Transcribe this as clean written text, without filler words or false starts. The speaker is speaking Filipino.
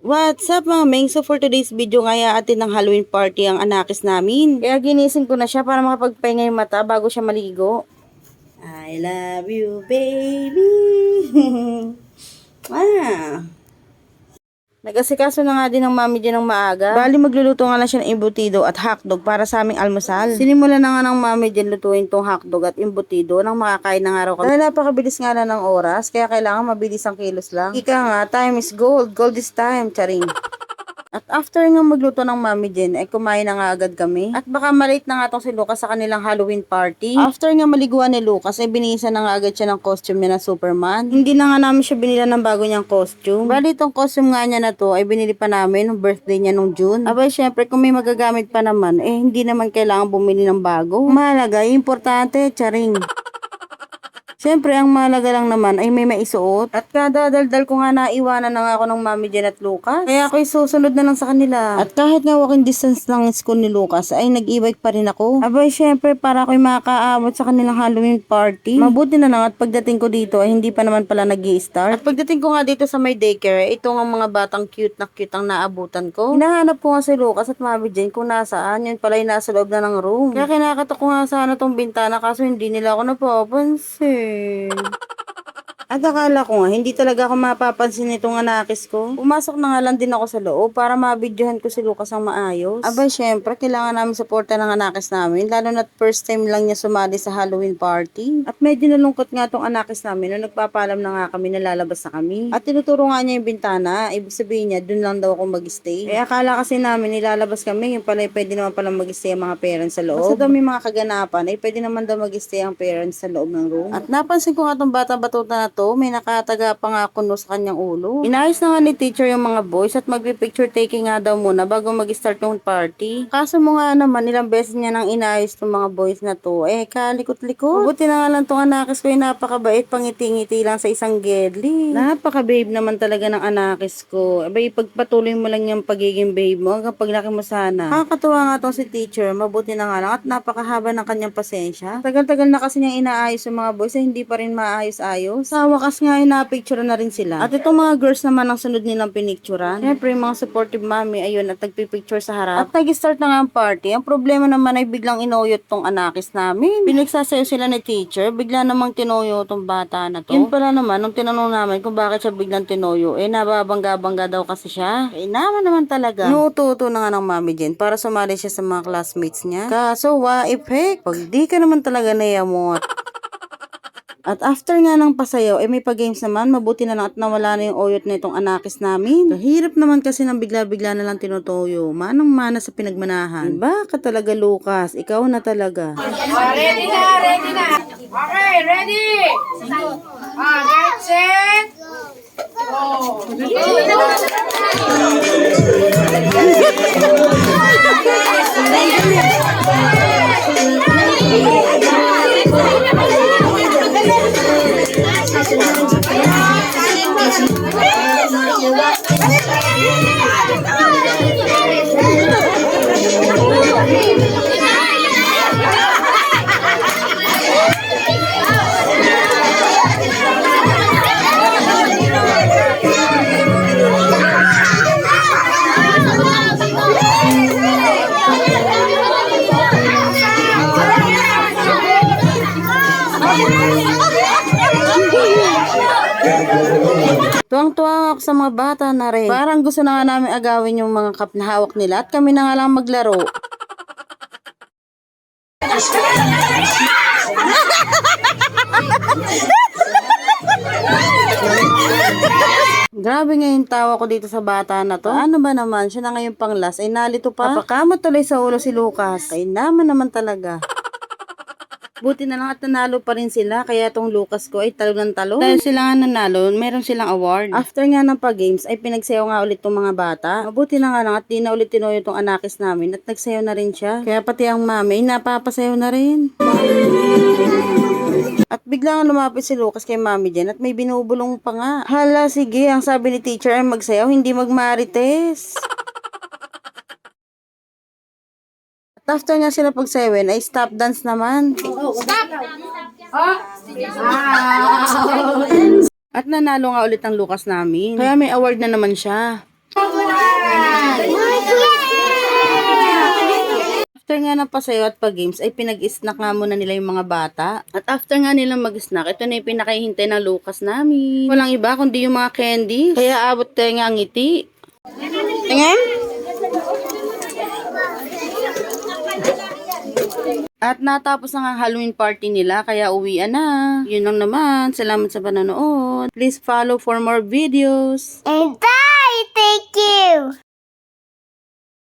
What's up mga Meng? So for today's video nga atin ng Halloween party ang anakis namin. Kaya ginising ko na siya para makapagpahinga yung mata bago siya maligo. I love you baby. Nag-asikaso na nga din ng mami din ng maaga. Bali magluluto nga lang siya ng embutido at hotdog para sa aming almusal. Sinimula na nga ng mami din lutuin tong hotdog at embutido nang makakain na nga raw kami. Dahil napakabilis nga na ng oras, kaya kailangan mabilis ang kilos lang. Ika nga, time is gold. Gold is time, charing. At after nga magluto ng mami din, ay kumain na nga agad kami. At baka malate na nga tong si Lucas sa kanilang Halloween party. After nga maliguan ni Lucas, ay binihisan na nga agad siya ng costume niya na Superman. Hindi na nga namin siya binila ng bago niyang costume. Bali itong costume nga niya na to, ay binili pa namin ng birthday niya nung June. Abay syempre, kung may magagamit pa naman, eh hindi naman kailangan bumili ng bago. Mahalaga, importante, charing. Siyempre, ang mahalaga lang naman ay may maisuot. At kada daldal ko nga naiwanan na nga ako ng mami Jen at Lucas. Kaya ako'y susunod na lang sa kanila. At kahit nga walking distance lang school ni Lucas, ay nag-e-bike pa rin ako. Abay, siyempre, para ako'y makakaabot sa kanilang Halloween party. Mabuti na lang at pagdating ko dito ay hindi pa naman pala nag-i-start. At pagdating ko nga dito sa may daycare, ito nga mga batang cute ang naabutan ko. Hinahanap ko nga si Lucas at mami Jen kung nasaan. Yun pala ay nasa loob na ng room. Kaya kinakatok ko nga sana tong bintana kaso hindi nila ako napapansin. At akala ko nga, hindi talaga ako mapapansin itong anakis ko. Pumasok na nga lang din ako sa loob para mabidyohan ko si Lucas ang maayos. Aba, syempre, kailangan namin suporta ng anakis namin, lalo na't first time lang niya sumali sa Halloween party. At medyo nalungkot nga tong anakis namin nung nagpapalam na nga kami, nalalabas na kami. At tinuturo nga niya yung bintana, ibig sabihin niya, dun lang daw ako mag-stay. Eh, akala kasi namin nilalabas kami, yung pala, pwede naman pala mag-stay ang mga parents sa loob. Basta daw may mga kaganapan, ay pwede naman daw mag-stay ang parents sa loob ng room. At napansin ko nga tong bata batuta na to, may nakataga pa nga kuno sa kanyang ulo. Inayos na nga ni teacher yung mga boys at magpi-picture taking nga daw muna bago mag-start yung party. Kaso mo nga naman, ilang beses niya nang inayos tong mga boys na to. Eh, kalikot-likot. Mabuti na nga lang tong anakis ko, napakabait, pangiti-ngiti lang sa isang gedli. Napaka-babe naman talaga ng anakis ko. Abay, pagpatuloy mo lang yung pagiging babe mo hanggang paglaki mo sana. Nakakatuwa nga tong si teacher, mabuti na nga lang at napakahaba ng kanyang pasensya. Tagal-tagal na kasi niyang inaayos yung mga boys, hindi pa rin maayos-ayos. Sa wakas nga ay na-picture na rin sila. At itong mga girls naman ang sunod nilang pinicturan. Siyempre, yung mga supportive mommy, ayun, at nagpipicture sa harap. At nag-start na nga ang party. Ang problema naman ay biglang inoyot tong anakis namin. Pinagsasayo sila ni teacher, bigla namang tinoyo tong bata na to. Yun pala naman, nung tinanong namin kung bakit siya biglang tinoyo, eh nababangga-bangga daw kasi siya. Eh naman talaga. Inuuto na nga ng mami Jen para sumali siya sa mga classmates niya. Kaso, effect. Pag di ka naman talaga nayamot. At after nga ng pasayaw, eh may pa-games naman, mabuti na lang at nawala na yung oyot na itong anakis namin. Kahirap naman kasi ng bigla-bigla na lang tinutoyo. Manang-mana sa pinagmanahan. Diba ka talaga, Lucas? Ikaw na talaga. Ready na, ready na. Okay, ready. Get set. Go. Tuwang-tuwa ako sa mga bata na rin. Parang gusto na nga namin agawin yung mga cup na hawak nila at kami na nga lang maglaro. Grabe nga yung tawa ko dito sa bata na to. Ano ba naman, siya na ngayon pang last ay nalito pa. Napakamot tuloy sa ulo si Lucas. Ay naman talaga. Buti na lang at nanalo pa rin sila, kaya tong Lucas ko ay talo ng talo. Dahil sila nga nanalo, meron silang award. After nga ng pag-games, ay pinagsayaw nga ulit tong mga bata. Mabuti na nga lang at di na ulit tinoyo tong anakis namin at nagsayaw na rin siya. Kaya pati ang mami, napapasayaw na rin. At bigla nga lumapit si Lucas kay mami Jen at may binubulong pa nga. Hala, sige, ang sabi ni teacher ay magsayaw, hindi magmarites. After nga sila pag-7 ay stop dance naman. Stop. Oh. At nanalo nga ulit ang Lucas namin. Kaya may award na naman siya. After nga ng pasayo at pag-games, ay pinag-snack nga muna nila yung mga bata. At after nga nilang mag-snack, ito na yung pinakahintay ng Lucas namin. Walang iba kundi yung mga candy. Kaya abot tayo nga ang ngiti. Tingin? At natapos na nga ang Halloween party nila, kaya uwian na. Yun lang naman. Salamat sa panonood. Please follow for more videos. And bye! Thank you!